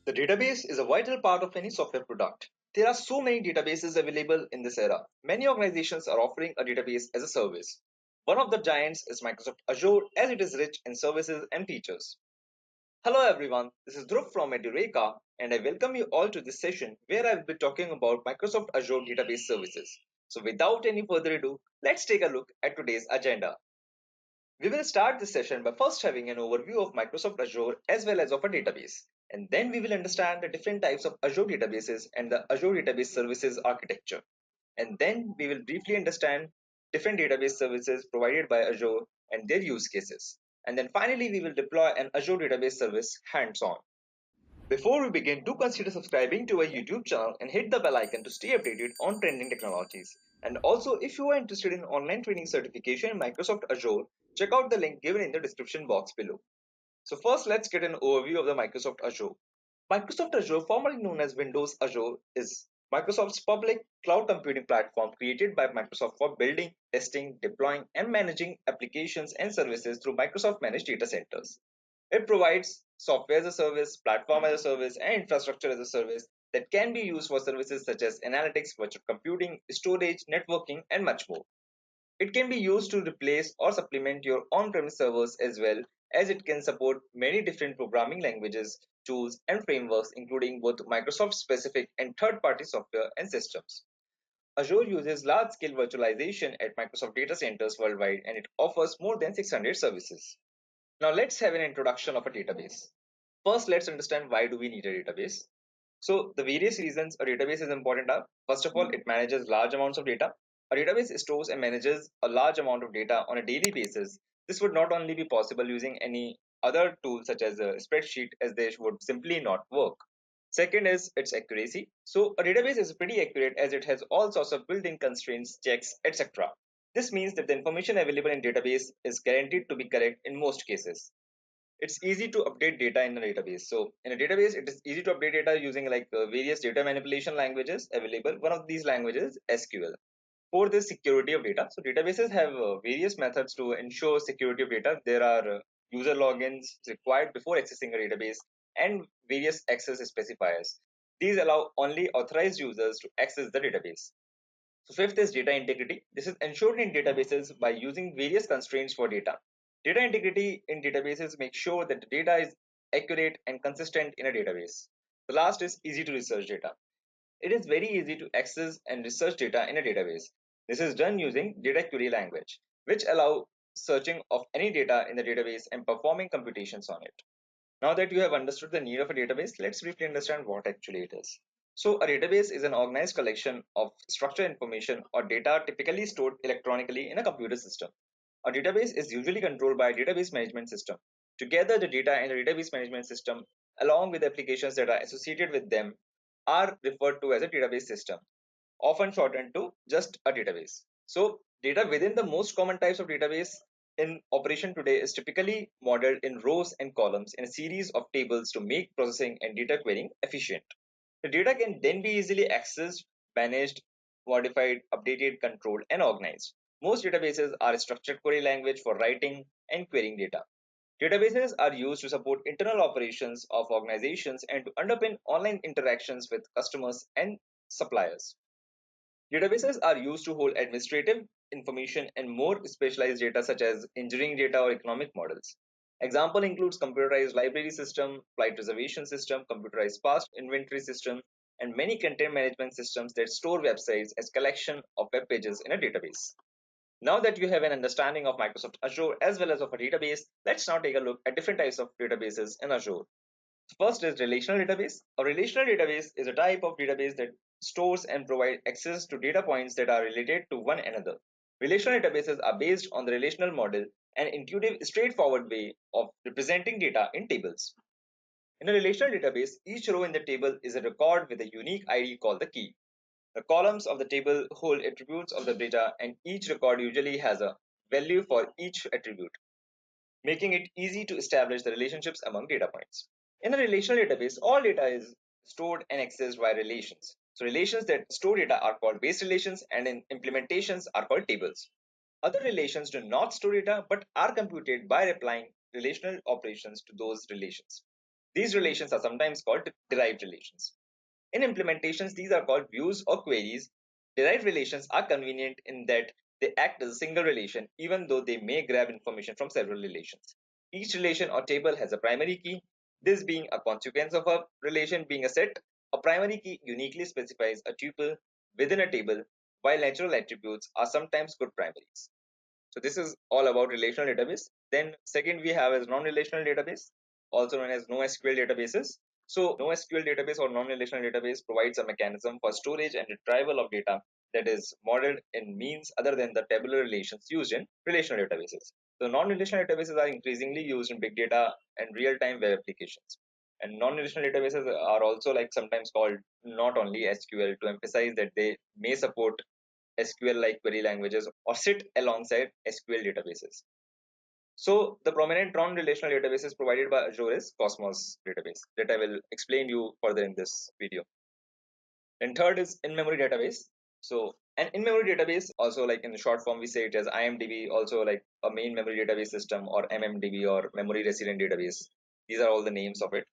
The database is a vital part of any software product. There are so many databases available in this era. Many organizations are offering a database as a service. One of the giants is Microsoft Azure, as it is rich in services and features. Hello everyone, this is Dhruv from Edureka, and I welcome you all to this session where I will be talking about Microsoft Azure Database Services. So without any further ado, let's take a look at today's agenda. We will start this session by first having an overview of Microsoft Azure as well as of a database. And then we will understand the different types of Azure databases and the Azure Database Services architecture. And then we will briefly understand different database services provided by Azure and their use cases. And then finally, we will deploy an Azure Database Service hands-on. Before we begin, do consider subscribing to our YouTube channel and hit the bell icon to stay updated on trending technologies. And also, if you are interested in online training certification in Microsoft Azure, check out the link given in the description box below. So first, let's get an overview of the Microsoft Azure. Microsoft Azure, formerly known as Windows Azure, is Microsoft's public cloud computing platform created by Microsoft for building, testing, deploying, and managing applications and services through Microsoft managed data centers. It provides software as a service, platform as a service, and infrastructure as a service that can be used for services such as analytics, virtual computing, storage, networking, and much more. It can be used to replace or supplement your on-premise servers as well as it can support many different programming languages, tools, and frameworks, including both Microsoft specific and third-party software and systems. Azure uses large-scale virtualization at Microsoft data centers worldwide and it offers more than 600 services. Now let's have an introduction of a database. First, let's understand why do we need a database. So the various reasons a database is important are, first of all, it manages large amounts of data. A database stores and manages a large amount of data on a daily basis. This would not only be possible using any other tool such as a spreadsheet, as they would simply not work. Second is its accuracy. So a database is pretty accurate as it has all sorts of built-in constraints, checks, etc. This means that the information available in database is guaranteed to be correct in most cases. It's easy to update data in a database. So in a database, it is easy to update data using various data manipulation languages available. One of these languages is SQL. For the security of data, so databases have various methods to ensure security of data. There are user logins required before accessing a database and various access specifiers. These allow only authorized users to access the database. So fifth is data integrity. This is ensured in databases by using various constraints for data. Data integrity in databases makes sure that the data is accurate and consistent in a database. The last is easy to research data. It is very easy to access and research data in a database. This is done using data query language, which allow searching of any data in the database and performing computations on it. Now that you have understood the need of a database, let's briefly understand what actually it is. So a database is an organized collection of structured information or data typically stored electronically in a computer system. A database is usually controlled by a database management system. Together, the data in the database management system, along with the applications that are associated with them, are referred to as a database system, often shortened to just a database. So, data within the most common types of database in operation today is typically modeled in rows and columns in a series of tables to make processing and data querying efficient. The data can then be easily accessed, managed, modified, updated, controlled, and organized. Most databases are a structured query language for writing and querying data. Databases are used to support internal operations of organizations and to underpin online interactions with customers and suppliers. Databases are used to hold administrative information and more specialized data such as engineering data or economic models. Example includes computerized library system, flight reservation system, computerized past inventory system, and many content management systems that store websites as collection of web pages in a database. Now that you have an understanding of Microsoft Azure as well as of a database, let's now take a look at different types of databases in Azure. First is relational database. A relational database is a type of database that stores and provides access to data points that are related to one another. Relational databases are based on the relational model, an intuitive, straightforward way of representing data in tables. In a relational database, each row in the table is a record with a unique ID called the key. The columns of the table hold attributes of the data, and each record usually has a value for each attribute, making it easy to establish the relationships among data points. In a relational database, all data is stored and accessed via relations. So relations that store data are called base relations and in implementations are called tables. Other relations do not store data but are computed by applying relational operations to those relations. These relations are sometimes called derived relations. In implementations, these are called views or queries. Derived relations are convenient in that they act as a single relation, even though they may grab information from several relations. Each relation or table has a primary key. This being a consequence of a relation being a set, a primary key uniquely specifies a tuple within a table, while natural attributes are sometimes good primaries. So this is all about relational database. Then second we have is non-relational database, also known as NoSQL databases. So NoSQL database or non-relational database provides a mechanism for storage and retrieval of data that is modeled in means other than the tabular relations used in relational databases. So non-relational databases are increasingly used in big data and real-time web applications. And non-relational databases are also like sometimes called not only SQL to emphasize that they may support SQL-like query languages or sit alongside SQL databases. So the prominent non-relational databases provided by Azure is Cosmos database that I will explain you further in this video. And third is in-memory database. So an in-memory database, also like in the short form we say it as IMDB, also like a main memory database system or MMDB or memory resident database. These are all the names of it.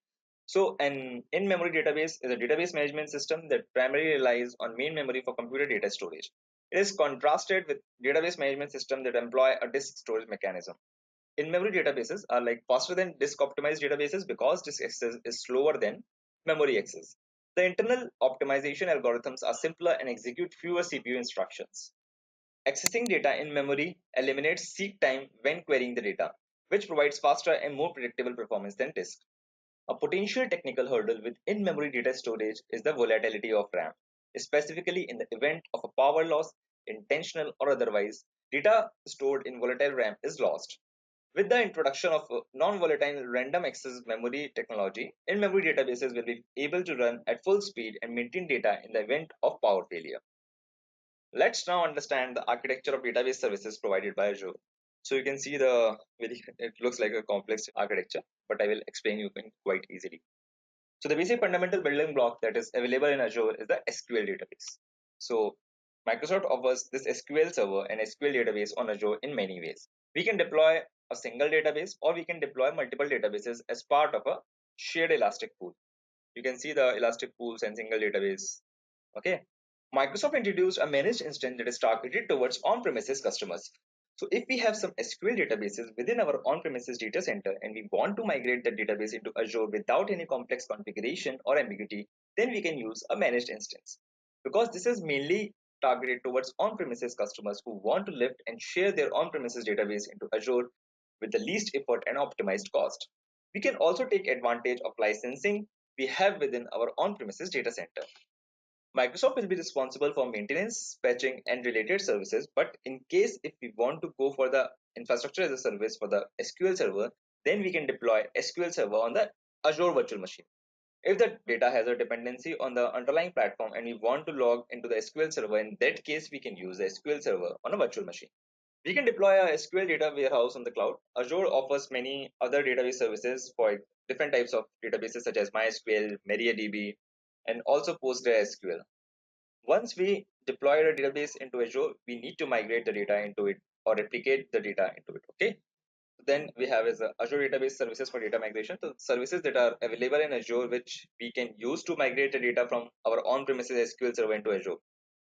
So an in-memory database is a database management system that primarily relies on main memory for computer data storage. It is contrasted with database management systems that employ a disk storage mechanism. In-memory databases are like faster than disk optimized databases because disk access is slower than memory access. The internal optimization algorithms are simpler and execute fewer CPU instructions. Accessing data in memory eliminates seek time when querying the data, which provides faster and more predictable performance than disk. A potential technical hurdle with in-memory data storage is the volatility of RAM. Specifically, in the event of a power loss, intentional or otherwise, data stored in volatile RAM is lost. With the introduction of non-volatile random access memory technology, in-memory databases will be able to run at full speed and maintain data in the event of power failure. Let's now understand the architecture of database services provided by Azure. So you can see it looks like a complex architecture, but I will explain you quite easily. So the basic fundamental building block that is available in Azure is the SQL database. So Microsoft offers this SQL server and SQL database on Azure in many ways. We can deploy a single database or we can deploy multiple databases as part of a shared elastic pool. You can see the elastic pools and single database. Okay. Microsoft introduced a managed instance that is targeted towards on-premises customers. So if we have some SQL databases within our on-premises data center and we want to migrate the database into Azure without any complex configuration or ambiguity, then we can use a managed instance. Because this is mainly targeted towards on-premises customers who want to lift and share their on-premises database into Azure with the least effort and optimized cost. We can also take advantage of licensing we have within our on-premises data center. Microsoft will be responsible for maintenance, patching, and related services. But in case if we want to go for the infrastructure as a service for the SQL server, then we can deploy SQL server on the Azure virtual machine. If the data has a dependency on the underlying platform and we want to log into the SQL server, in that case, we can use the SQL server on a virtual machine. We can deploy a SQL data warehouse on the cloud. Azure offers many other database services for different types of databases such as MySQL, MariaDB, and also PostgreSQL. Once we deploy a database into Azure, we need to migrate the data into it or replicate the data into it. Okay. Then we have is Azure Database Services for data migration. So services that are available in Azure, which we can use to migrate the data from our on-premises SQL server into Azure.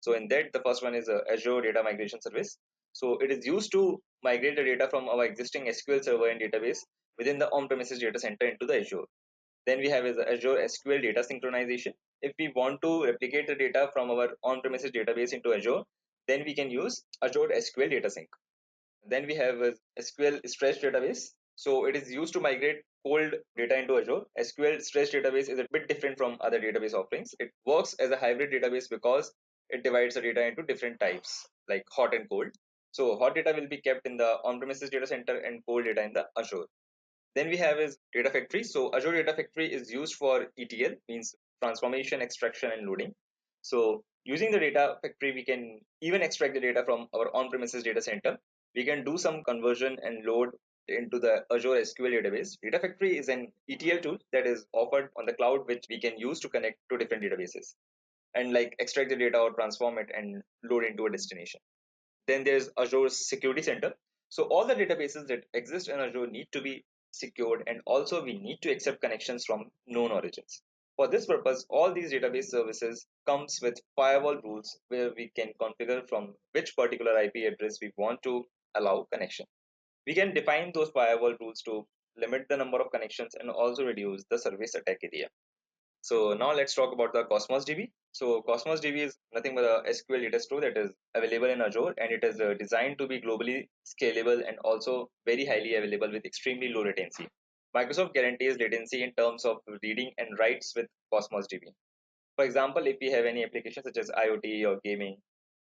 So in that, the first one is Azure Data Migration Service. So it is used to migrate the data from our existing SQL server and database within the on-premises data center into the Azure. Then we have is Azure SQL data synchronization. If we want to replicate the data from our on-premises database into Azure, then we can use Azure SQL data sync. Then we have a SQL stretch database. So it is used to migrate cold data into Azure. SQL stretch database is a bit different from other database offerings. It works as a hybrid database because it divides the data into different types like hot and cold. So hot data will be kept in the on-premises data center and cold data in the Azure. Then we have is Data Factory. So Azure Data Factory is used for ETL, means transformation, extraction, and loading. So using the Data Factory, we can even extract the data from our on-premises data center. We can do some conversion and load into the Azure SQL database. Data Factory is an ETL tool that is offered on the cloud, which we can use to connect to different databases and like extract the data or transform it and load into a destination. Then there's Azure Security Center. So all the databases that exist in Azure need to be secured, and also we need to accept connections from known origins. For this purpose, all these database services comes with firewall rules where we can configure from which particular IP address we want to allow connection. We can define those firewall rules to limit the number of connections and also reduce the service attack area. So now let's talk about the Cosmos DB. So Cosmos DB is nothing but a SQL data store that is available in Azure, and it is designed to be globally scalable and also very highly available with extremely low latency. Microsoft guarantees latency in terms of reading and writes with Cosmos DB. For example, if we have any application such as IoT or gaming,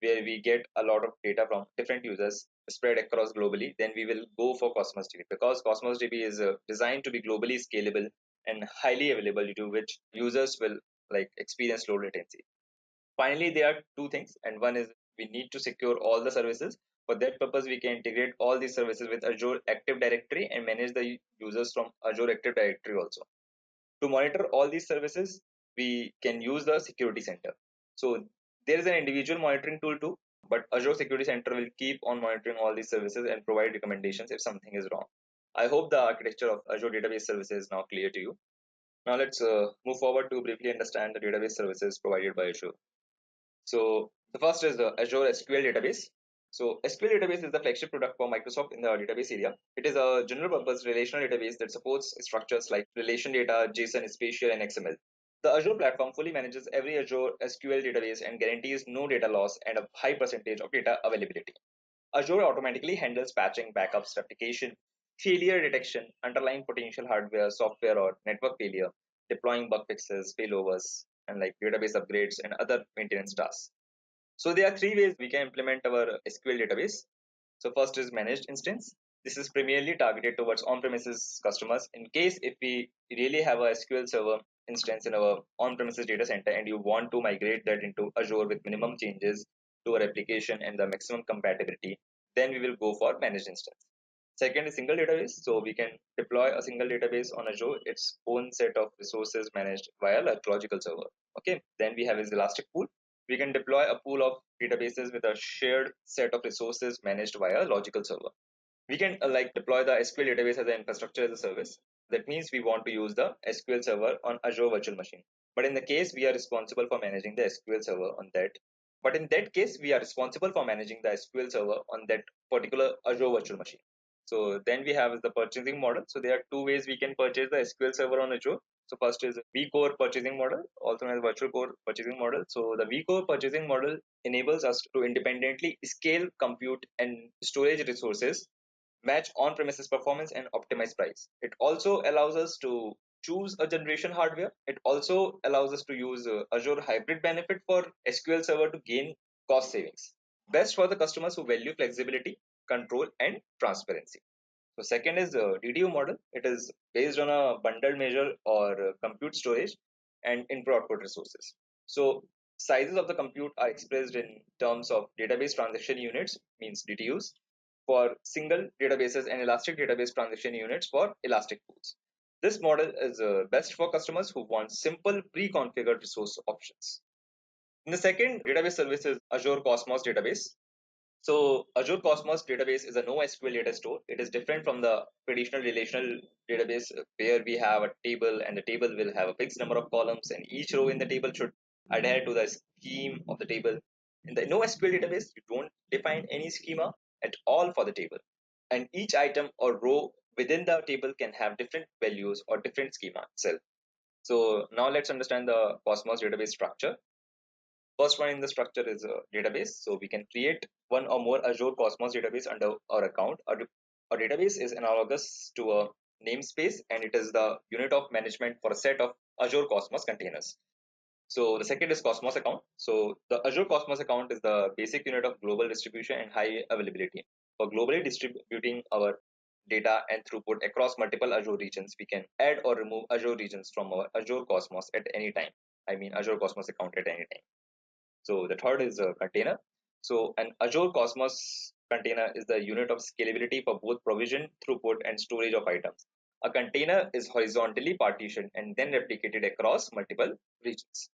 where we get a lot of data from different users spread across globally, then we will go for Cosmos DB because Cosmos DB is designed to be globally scalable and highly available, due to which users will like experience low latency. Finally, there are two things, and one is we need to secure all the services. For that purpose, we can integrate all these services with Azure Active Directory and manage the users from Azure Active Directory also. To monitor all these services, we can use the security center. So there is an individual monitoring tool too, but Azure Security Center will keep on monitoring all these services and provide recommendations if something is wrong. I hope the architecture of Azure Database Services is now clear to you. Now let's move forward to briefly understand the database services provided by Azure. So the first is the Azure SQL Database. So SQL Database is the flagship product for Microsoft in the database area. It is a general purpose relational database that supports structures like relation data, JSON, spatial, and XML. The Azure platform fully manages every Azure SQL database and guarantees no data loss and a high percentage of data availability. Azure automatically handles patching, backups, replication, failure detection, underlying potential hardware, software, or network failure, deploying bug fixes, failovers, and like database upgrades and other maintenance tasks. So there are three ways we can implement our SQL database. So first is managed instance. This is primarily targeted towards on-premises customers. In case if we really have a SQL server instance in our on-premises data center and you want to migrate that into Azure with minimum changes to our application and the maximum compatibility, then we will go for managed instance. Second is single database. So we can deploy a single database on Azure, its own set of resources managed via a logical server. Okay. Then we have is elastic pool. We can deploy a pool of databases with a shared set of resources managed via a logical server. We can like deploy the SQL database as an infrastructure as a service. That means we want to use the SQL server on Azure virtual machine. But in the case we are responsible for managing the SQL server on that. But in that case, we are responsible for managing the SQL server on that particular Azure virtual machine. So then we have the purchasing model. So there are two ways we can purchase the SQL server on Azure. So first is vCore purchasing model, also known as virtual core purchasing model. So the vCore purchasing model enables us to independently scale compute and storage resources, match on-premises performance, and optimize price. It also allows us to choose a generation hardware. It also allows us to use Azure hybrid benefit for SQL server to gain cost savings. Best for the customers who value flexibility, control, and transparency. So second is DDU model. It is based on a bundled measure or compute storage and input-output resources. So sizes of the compute are expressed in terms of database transaction units, means DTUs, for single databases and elastic database transaction units for elastic pools. This model is best for customers who want simple pre-configured resource options. And the second database service is Azure Cosmos Database. So Azure Cosmos Database is a NoSQL data store. It is different from the traditional relational database where we have a table and the table will have a fixed number of columns and each row in the table should adhere to the scheme of the table. In the NoSQL database, you don't define any schema at all for the table. And each item or row within the table can have different values or different schema itself. So now let's understand the Cosmos database structure. First one in the structure is a database. So we can create one or more Azure Cosmos database under our account. A database is analogous to a namespace and it is the unit of management for a set of Azure Cosmos containers. So the second is Cosmos account. So the Azure Cosmos account is the basic unit of global distribution and high availability. For globally distributing our data and throughput across multiple Azure regions, we can add or remove Azure regions from our Azure Cosmos at any time. I mean Azure Cosmos account at any time. So the third is a container. So an Azure Cosmos container is the unit of scalability for both provision, throughput, and storage of items. A container is horizontally partitioned and then replicated across multiple regions.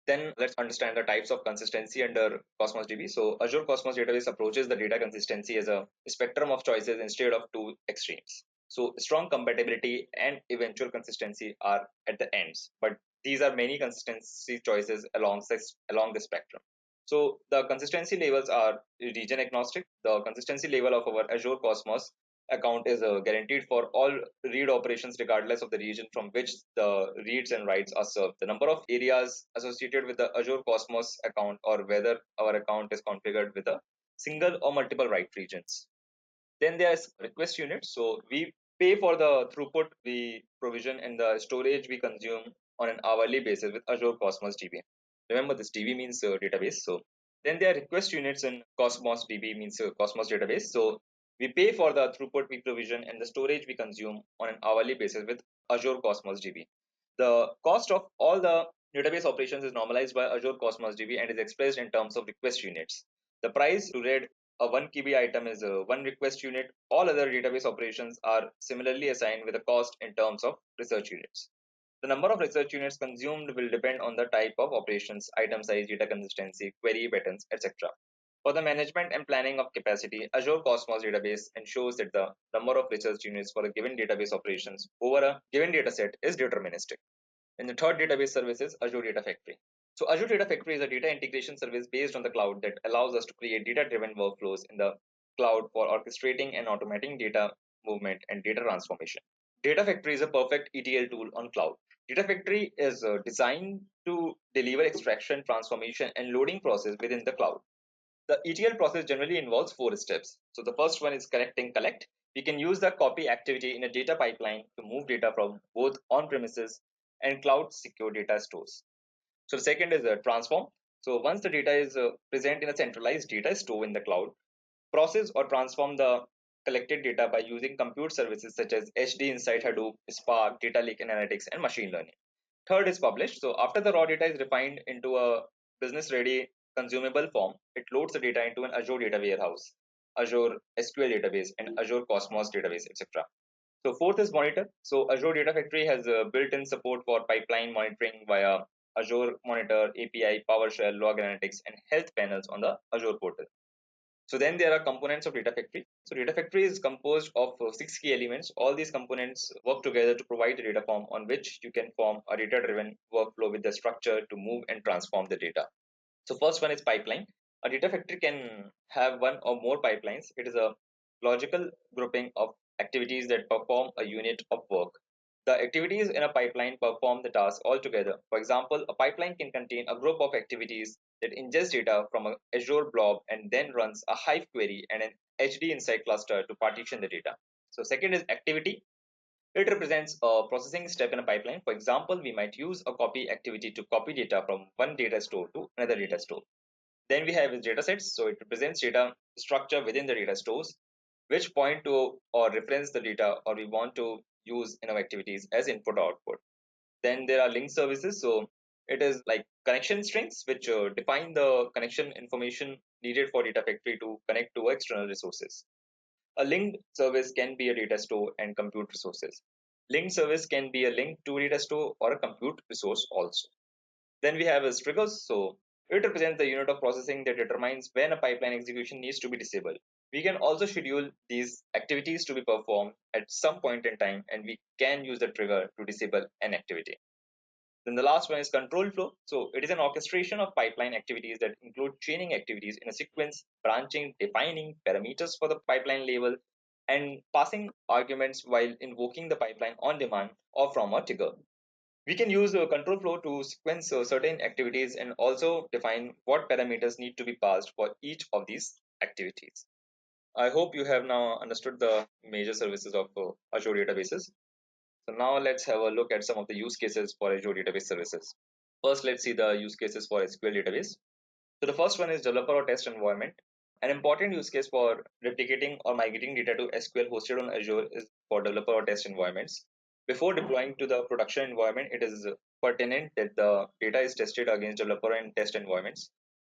Then let's understand the types of consistency under Cosmos DB. So Azure Cosmos Database approaches the data consistency as a spectrum of choices instead of two extremes. So strong compatibility and eventual consistency are at the ends, but these are many consistency choices along the spectrum. So the consistency levels are region agnostic. The consistency level of our Azure Cosmos account is guaranteed for all read operations regardless of the region from which the reads and writes are served. The number of areas associated with the Azure Cosmos account, or whether our account is configured with a single or multiple write regions. Then there's request units. So we pay for the throughput we provision and the storage we consume on an hourly basis with Azure Cosmos DB. Remember, this DB means database. So then there are request units in Cosmos DB means Cosmos database. So we pay for the throughput we provision and the storage we consume on an hourly basis with Azure Cosmos DB. The cost of all the database operations is normalized by Azure Cosmos DB and is expressed in terms of request units. The price to read a 1 KB item is a 1 request unit. All other database operations are similarly assigned with a cost in terms of research units. The number of research units consumed will depend on the type of operations, item size, data consistency, query patterns, etc. For the management and planning of capacity, Azure Cosmos Database ensures that the number of research units for a given database operations over a given dataset is deterministic. And the third database service is Azure Data Factory. So Azure Data Factory is a data integration service based on the cloud that allows us to create data-driven workflows in the cloud for orchestrating and automating data movement and data transformation. Data Factory is a perfect ETL tool on cloud. Data Factory is designed to deliver extraction, transformation, and loading process within the cloud. The ETL process generally involves 4 steps. So the first one is collect and collect. We can use the copy activity in a data pipeline to move data from both on-premises and cloud secure data stores. So the second is a transform. So once the data is present in a centralized data store in the cloud, process or transform the collected data by using compute services such as HD inside Hadoop, Spark, Data Lake Analytics, and machine learning. Third is publish. So after the raw data is refined into a business ready consumable form, it loads the data into an Azure data warehouse, Azure SQL database, and Azure Cosmos database, etc. So fourth is monitor. So Azure Data Factory has built-in support for pipeline monitoring via Azure Monitor, API, PowerShell, log analytics, and health panels on the Azure portal. So then there are components of Data Factory. So Data Factory is composed of 6 key elements. All these components work together to provide the data form on which you can form a data-driven workflow with the structure to move and transform the data. So first one is pipeline. A data factory can have one or more pipelines. It is a logical grouping of activities that perform a unit of work. The activities in a pipeline perform the task altogether. For example, a pipeline can contain a group of activities that ingest data from an Azure blob and then runs a Hive query and an HD Insight cluster to partition the data. So second is activity. It represents a processing step in a pipeline. For example, we might use a copy activity to copy data from one data store to another data store. Then we have data sets. So it represents data structure within the data stores, which point to or reference the data or we want to use in our activities as input or output. Then there are link services. So it is like connection strings, which define the connection information needed for Data Factory to connect to external resources. A linked service can be a data store and compute resources. Linked service can be a link to a data store or a compute resource also. Then we have as triggers. So it represents the unit of processing that determines when a pipeline execution needs to be disabled. We can also schedule these activities to be performed at some point in time, and we can use the trigger to disable an activity. Then the last one is control flow. So it is an orchestration of pipeline activities that include chaining activities in a sequence, branching, defining parameters for the pipeline label, and passing arguments while invoking the pipeline on demand or from a trigger. We can use a control flow to sequence certain activities and also define what parameters need to be passed for each of these activities. I hope you have now understood the major services of Azure databases. So now let's have a look at some of the use cases for Azure Database Services. First, let's see the use cases for SQL database. So the first one is developer or test environment. An important use case for replicating or migrating data to SQL hosted on Azure is for developer or test environments. Before deploying to the production environment, it is pertinent that the data is tested against developer and test environments.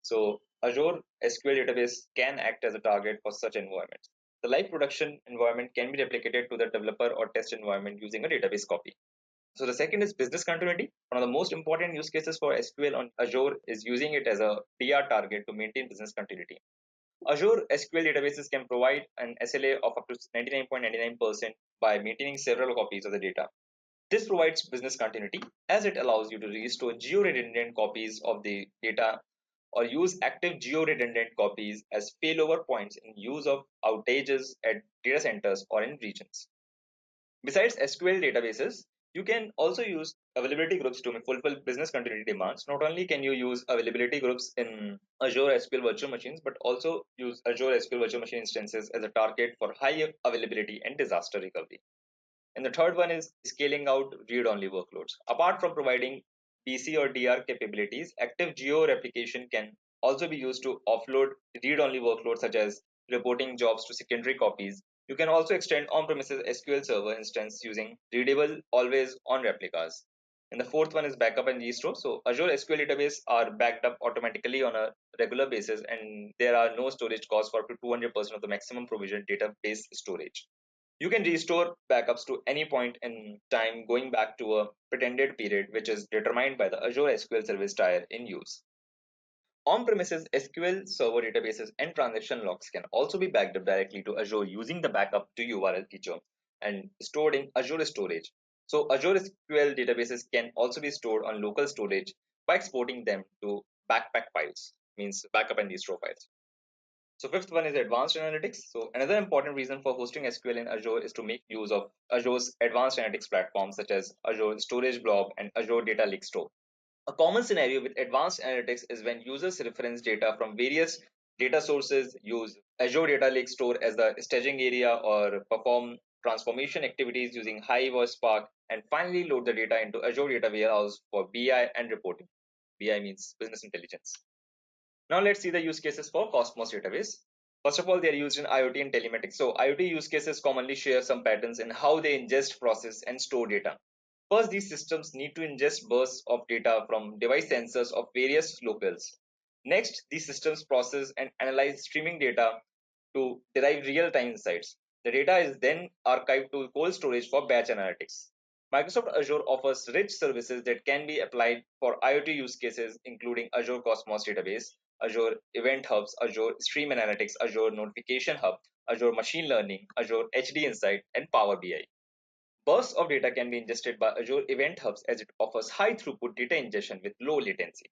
So Azure SQL database can act as a target for such environments. The live production environment can be replicated to the developer or test environment using a database copy. So the second is business continuity. One of the most important use cases for SQL on Azure is using it as a PR target to maintain business continuity. Azure SQL databases can provide an SLA of up to 99.99% by maintaining several copies of the data. This provides business continuity as it allows you to restore geo-redundant copies of the data or use active geo-redundant copies as failover points in use of outages at data centers or in regions. Besides SQL databases, you can also use availability groups to fulfill business continuity demands. Not only can you use availability groups in Azure SQL virtual machines, but also use Azure SQL virtual machine instances as a target for high availability and disaster recovery. And the third one is scaling out read-only workloads. Apart from providing BC or DR capabilities, active geo replication can also be used to offload read-only workloads such as reporting jobs to secondary copies. You can also extend on-premises SQL Server instance using readable always-on replicas. And the fourth one is backup and restore. So Azure SQL database are backed up automatically on a regular basis, and there are no storage costs for up to 200% of the maximum provisioned database storage. You can restore backups to any point in time going back to a pretended period which is determined by the Azure SQL Service tier in use. On-premises SQL Server databases and transaction logs can also be backed up directly to Azure using the backup to URL feature and stored in Azure storage. So Azure SQL databases can also be stored on local storage by exporting them to backpack files, means backup and restore files. So fifth one is advanced analytics. So another important reason for hosting SQL in Azure is to make use of Azure's advanced analytics platforms such as Azure Storage Blob and Azure Data Lake Store. A common scenario with advanced analytics is when users reference data from various data sources, use Azure Data Lake Store as the staging area, or perform transformation activities using Hive or Spark, and finally load the data into Azure Data Warehouse for BI and reporting. BI means business intelligence. Now let's see the use cases for Cosmos database. First of all, they are used in IoT and telematics. So IoT use cases commonly share some patterns in how they ingest, process, and store data. First, these systems need to ingest bursts of data from device sensors of various locales. Next, these systems process and analyze streaming data to derive real-time insights. The data is then archived to cold storage for batch analytics. Microsoft Azure offers rich services that can be applied for IoT use cases, including Azure Cosmos Database, Azure Event Hubs, Azure Stream Analytics, Azure Notification Hub, Azure Machine Learning, Azure HD Insight, and Power BI. Bursts of data can be ingested by Azure Event Hubs as it offers high throughput data ingestion with low latency.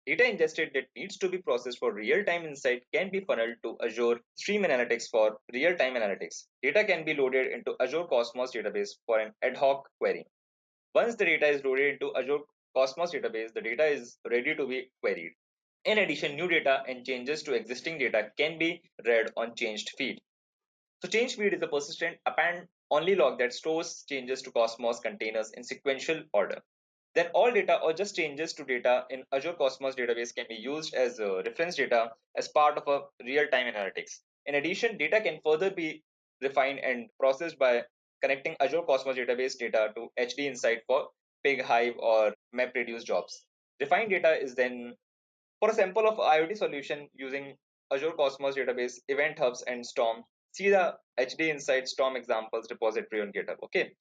Data ingested that needs to be processed for real-time insight can be funneled to Azure Stream Analytics for real-time analytics. Data can be loaded into Azure Cosmos Database for an ad hoc query. Once the data is loaded into Azure Cosmos Database, the data is ready to be queried. In addition, new data and changes to existing data can be read on changed feed. So change feed is a persistent append only log that stores changes to Cosmos containers in sequential order. Then all data or just changes to data in Azure Cosmos database can be used as reference data as part of a real-time analytics. In addition, data can further be refined and processed by connecting Azure Cosmos database data to HD Insight for Pig, Hive, or MapReduce jobs. Refined data is then for a sample of IoT solution using Azure Cosmos database, Event Hubs, and Storm. See the HD Insight Storm examples repository on GitHub. Okay.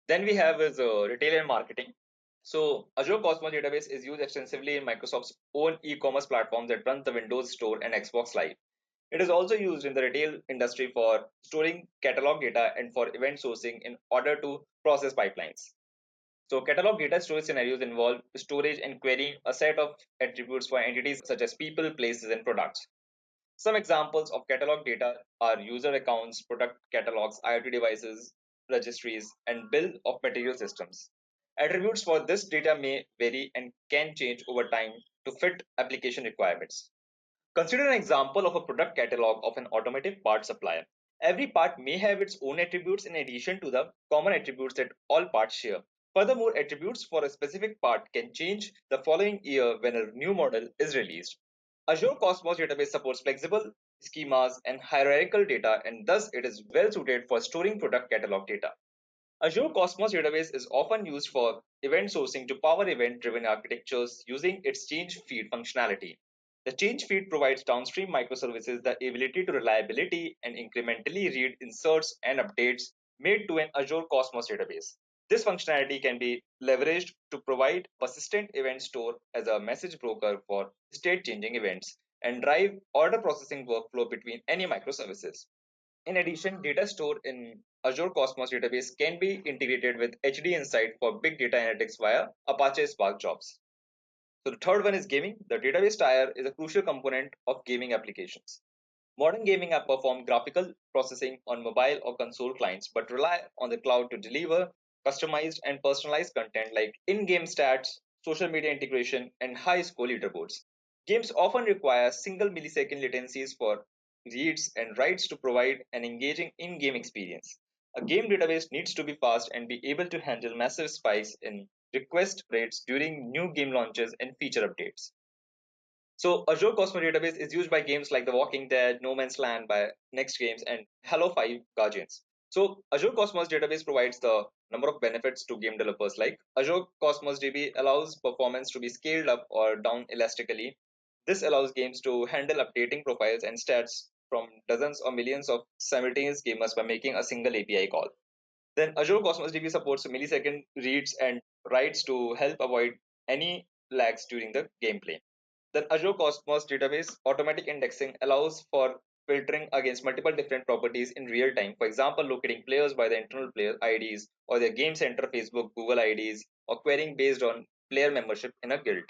Then we have is retail and marketing. So Azure Cosmos Database is used extensively in Microsoft's own e-commerce platform that runs the Windows Store and Xbox Live. It is also used in the retail industry for storing catalog data and for event sourcing in order to process pipelines. So catalog data storage scenarios involve storage and querying a set of attributes for entities such as people, places, and products. Some examples of catalog data are user accounts, product catalogs, IoT devices, registries, and bill of material systems. Attributes for this data may vary and can change over time to fit application requirements. Consider an example of a product catalog of an automotive part supplier. Every part may have its own attributes in addition to the common attributes that all parts share. Furthermore, attributes for a specific part can change the following year when a new model is released. Azure Cosmos Database supports flexible schemas and hierarchical data, and thus it is well suited for storing product catalog data. Azure Cosmos Database is often used for event sourcing to power event-driven architectures using its change feed functionality. The change feed provides downstream microservices the ability to reliability and incrementally read inserts and updates made to an Azure Cosmos database. This functionality can be leveraged to provide persistent event store as a message broker for state-changing events and drive order processing workflow between any microservices. In addition, data stored in Azure Cosmos Database can be integrated with HD Insight for big data analytics via Apache Spark jobs. So the third one is gaming. The database tier is a crucial component of gaming applications. Modern gaming apps perform graphical processing on mobile or console clients but rely on the cloud to deliver customized and personalized content like in-game stats, social media integration, and high-score leaderboards. Games often require single millisecond latencies for reads and writes to provide an engaging in-game experience. A game database needs to be fast and be able to handle massive spikes in request rates during new game launches and feature updates. So Azure Cosmos Database is used by games like The Walking Dead, No Man's Land by Next Games, and Halo 5 Guardians. So Azure Cosmos Database provides the number of benefits to game developers like Azure Cosmos DB allows performance to be scaled up or down elastically. This allows games to handle updating profiles and stats from dozens or millions of simultaneous gamers by making a single API call. Then Azure Cosmos DB supports millisecond reads and writes to help avoid any lags during the gameplay. Then Azure Cosmos Database automatic indexing allows for filtering against multiple different properties in real time. For example, locating players by the internal player IDs or their game center Facebook, Google IDs, or querying based on player membership in a guild.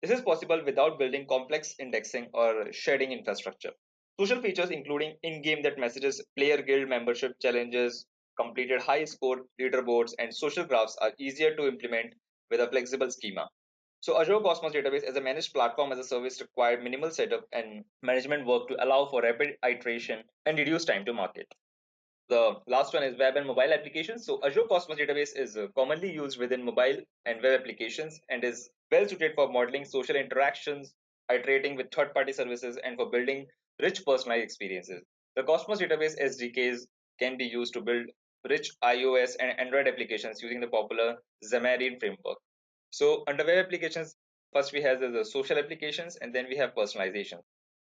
This is possible without building complex indexing or sharding infrastructure. Social features including in-game that messages player guild membership challenges, completed high score leaderboards, and social graphs are easier to implement with a flexible schema. So Azure Cosmos Database as a managed platform as a service required minimal setup and management work to allow for rapid iteration and reduce time to market. The last one is web and mobile applications. So Azure Cosmos Database is commonly used within mobile and web applications and is well suited for modeling social interactions, iterating with third-party services, and for building rich personalized experiences. The Cosmos Database SDKs can be used to build rich iOS and Android applications using the popular Xamarin framework. So under web applications, first we have the social applications and then we have personalization.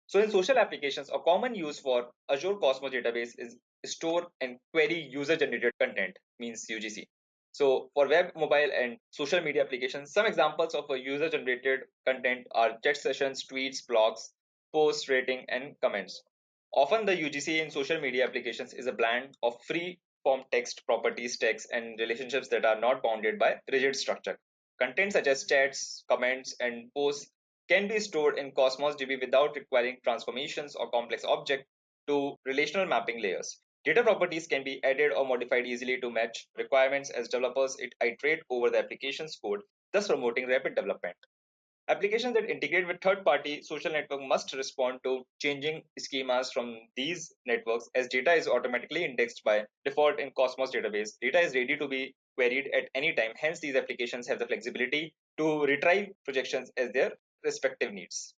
So in social applications, a common use for Azure Cosmos Database is store and query user generated content, means UGC. So for web, mobile, and social media applications, some examples of a user generated content are chat sessions, tweets, blogs, posts, rating, and comments. Often the UGC in social media applications is a blend of free form text, properties, text, and relationships that are not bounded by rigid structure. Content such as chats, comments, and posts can be stored in Cosmos DB without requiring transformations or complex object to relational mapping layers. Data properties can be added or modified easily to match requirements as developers iterate over the application's code, thus promoting rapid development. Applications that integrate with third-party social network must respond to changing schemas from these networks as data is automatically indexed by default in Cosmos database. Data is ready to be queried at any time. Hence, these applications have the flexibility to retrieve projections as their respective needs.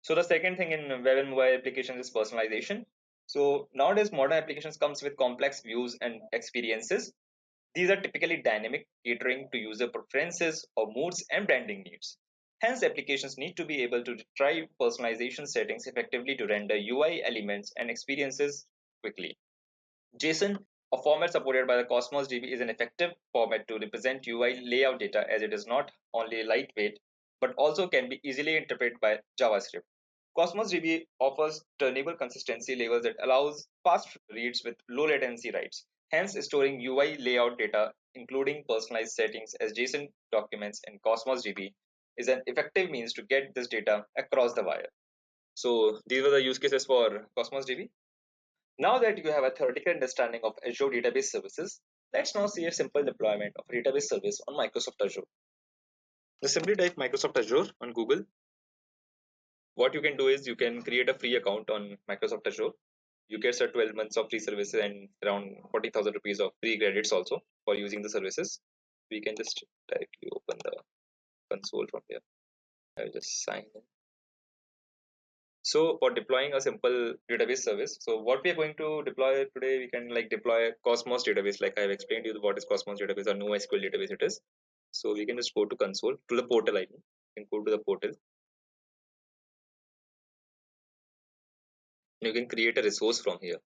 So the second thing in web and mobile applications is personalization. So nowadays, modern applications comes with complex views and experiences. These are typically dynamic, catering to user preferences or moods and branding needs. Hence, applications need to be able to retrieve personalization settings effectively to render UI elements and experiences quickly. JSON, a format supported by the Cosmos DB, is an effective format to represent UI layout data as it is not only lightweight but also can be easily interpreted by JavaScript. Cosmos DB offers turnable consistency levels that allows fast reads with low latency writes. Hence, storing UI layout data, including personalized settings as JSON documents in Cosmos DB, is an effective means to get this data across the wire. So these were the use cases for Cosmos DB. Now that you have a theoretical understanding of Azure Database Services, let's now see a simple deployment of a database service on Microsoft Azure. Just simply type Microsoft Azure on Google. What you can do is you can create a free account on Microsoft Azure. You get 12 months of free services and around 40,000 rupees of free credits also for using the services. We can just directly open the console from here. I'll just sign in. So for deploying a simple database service, so what we are going to deploy today, we can like deploy Cosmos database, like I've explained to you what is Cosmos database or NoSQL database it is. So we can just go to console, to the portal I mean. You can go to the portal. You can create a resource from here.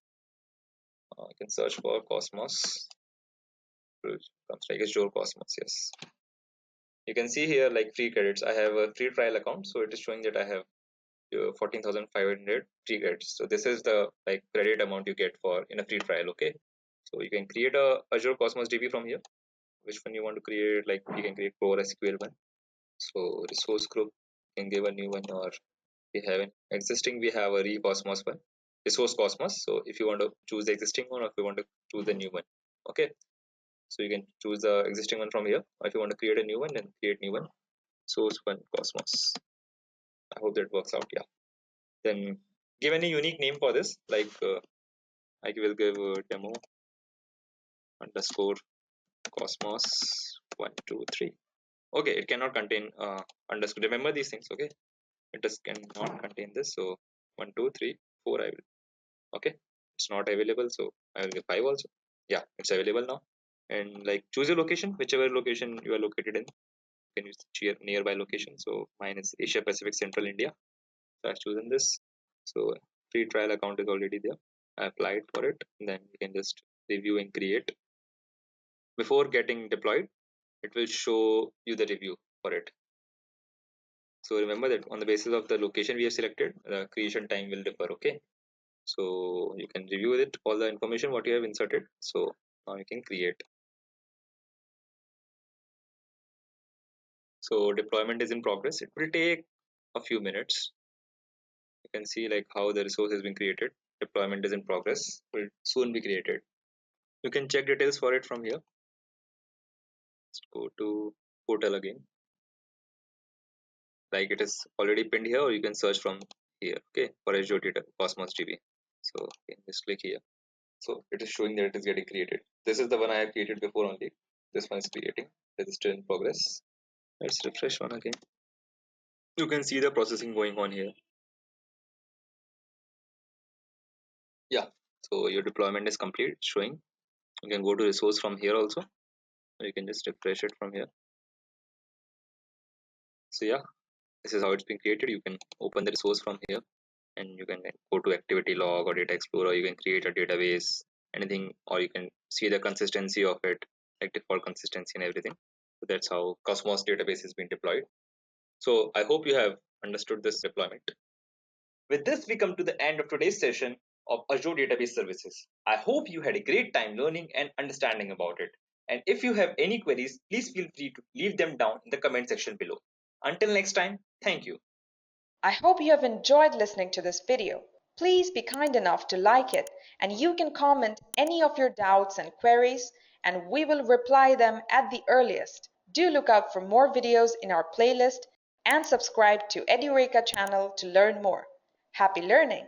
You can search for Cosmos. It comes like Azure Cosmos, yes. You can see here like free credits. I have a free trial account, so it is showing that I have 14,500 free credits. So this is the like credit amount you get for in a free trial. Okay, So you can create a Azure Cosmos DB from here. Which one you want to create? Like you can create core SQL one. So resource group, you can give a new one, or we have an existing, we have a Cosmos one, resource Cosmos. So if you want to choose the existing one, or if you want to choose the new one, okay. So you can choose the existing one from here, or if you want to create a new one, then create new one. Source one Cosmos. I hope that works out. Yeah. Then give any unique name for this. Like I will give demo underscore Cosmos 123. Okay, it cannot contain underscore. Remember these things. Okay, it just cannot contain this. So 1 2 3 4 I will. Okay, it's not available, so I will give 5 also. Yeah, it's available now. And like choose a location, whichever location you are located in. You can use nearby location. So mine is Asia Pacific Central India. So I've chosen this. So free trial account is already there. I applied for it. Then you can just review and create. Before getting deployed, it will show you the review for it. So remember that on the basis of the location we have selected, the creation time will differ. Okay. So you can review it, all the information what you have inserted. So now you can create. So deployment is in progress. It will take a few minutes. You can see like how the resource has been created. Deployment is in progress. Will soon be created. You can check details for it from here. Let's go to portal again. Like it is already pinned here, or you can search from here. Okay, for Azure Data Cosmos DB. So just click here. So it is showing that it is getting created. This is the one I have created before only. This one is creating. It is still in progress. Let's refresh one again. You can see the processing going on here. Yeah. So your deployment is complete, showing. You can go to resource from here also. Or you can just refresh it from here. So yeah, this is how it's been created. You can open the resource from here, and you can go to activity log or data explorer. You can create a database, anything, or you can see the consistency of it, like default consistency and everything. So that's how Cosmos database has been deployed. So I hope you have understood this deployment. With this, we come to the end of today's session of Azure Database Services. I hope you had a great time learning and understanding about it. And if you have any queries, please feel free to leave them down in the comment section below. Until next time, thank you. I hope you have enjoyed listening to this video. Please be kind enough to like it, and you can comment any of your doubts and queries, and we will reply them at the earliest. Do look out for more videos in our playlist and subscribe to Edureka channel to learn more. Happy learning!